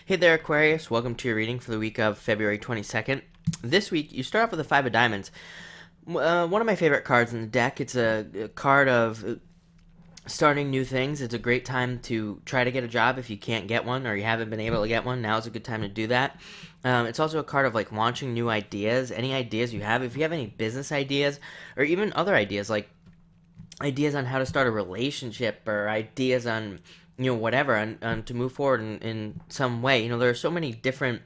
Hey there, Aquarius. Welcome to your reading for the week of February 22nd. This week, you start off with the Five of Diamonds. One of my favorite cards in the deck. It's a card of starting new things. It's a great time to try to get a job if you can't get one or you haven't been able to get one. Now is a good time to do that. It's also a card of like launching new ideas. Any ideas you have, if you have any business ideas or even other ideas, like ideas on how to start a relationship or ideas on whatever on to move forward in some way. There are so many different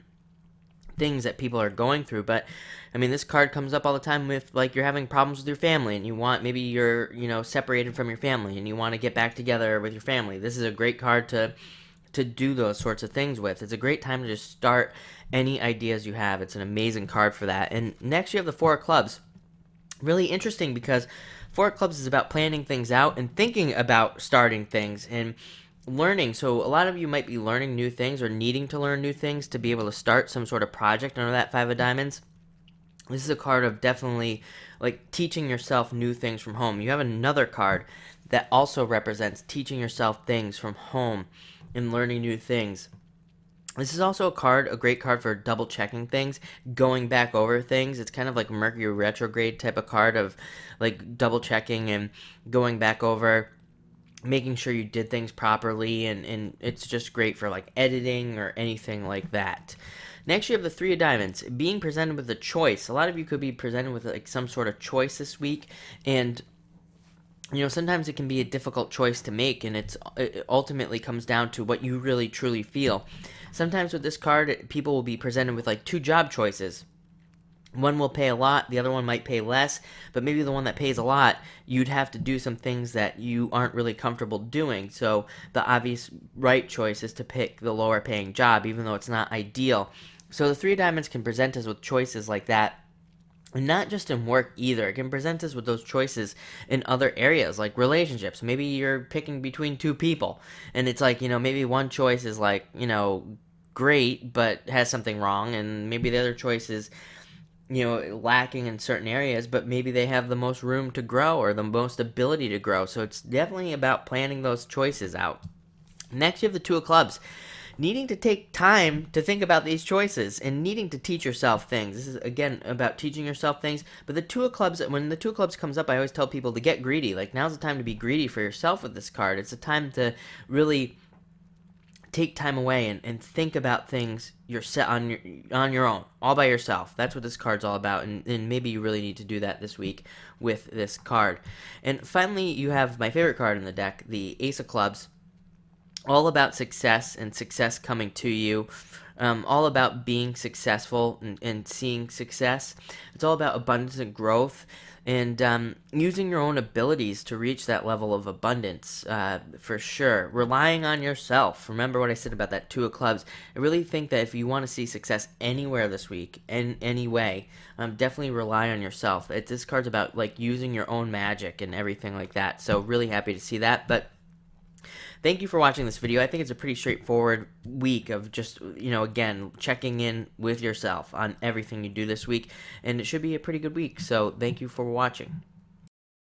things that people are going through, but I mean, this card comes up all the time with like you're having problems with your family and you want, maybe you're separated from your family and you want to get back together with your family. This is a great card to do those sorts of things with. It's a great time to just start any ideas you have. It's an amazing card for that. And next you have the Four of Clubs. Really interesting because Four of Clubs is about planning things out and thinking about starting things and learning. So a lot of you might be learning new things or needing to learn new things to be able to start some sort of project under that Five of Diamonds. This is a card of definitely like teaching yourself new things from home. You have another card that also represents teaching yourself things from home and learning new things. This is also a great card for double checking things, going back over things. It's kind of like Mercury retrograde type of card of like double checking and going back over, making sure you did things properly, and it's just great for like editing or anything like that. Next, you have the Three of Diamonds, being presented with a choice. A lot of you could be presented with like some sort of choice this week, and sometimes it can be a difficult choice to make, and it ultimately comes down to what you really truly feel. Sometimes with this card, people will be presented with like two job choices. One will pay a lot, the other one might pay less, but maybe the one that pays a lot, you'd have to do some things that you aren't really comfortable doing. So the obvious right choice is to pick the lower paying job, even though it's not ideal. So the Three of Diamonds can present us with choices like that. And not just in work either. It can present us with those choices in other areas, like relationships. Maybe you're picking between two people, and it's like, maybe one choice is like, great, but has something wrong, and maybe the other choice is, lacking in certain areas, but maybe they have the most room to grow or the most ability to grow. So it's definitely about planning those choices out. Next, you have the Two of Clubs. Needing to take time to think about these choices and needing to teach yourself things. This is, again, about teaching yourself things. But the Two of Clubs, when the Two of Clubs comes up, I always tell people to get greedy. Like, now's the time to be greedy for yourself with this card. It's a time to really take time away and think about things on your own, all by yourself. That's what this card's all about, and maybe you really need to do that this week with this card. And finally, you have my favorite card in the deck, the Ace of Clubs. All about success and success coming to you. All about being successful and seeing success. It's all about abundance and growth and using your own abilities to reach that level of abundance, for sure. Relying on yourself. Remember what I said about that Two of Clubs. I really think that if you want to see success anywhere this week, in any way, definitely rely on yourself. This card's about like using your own magic and everything like that. So really happy to see that. But thank you for watching this video. I think it's a pretty straightforward week of just, again, checking in with yourself on everything you do this week. And it should be a pretty good week. So thank you for watching.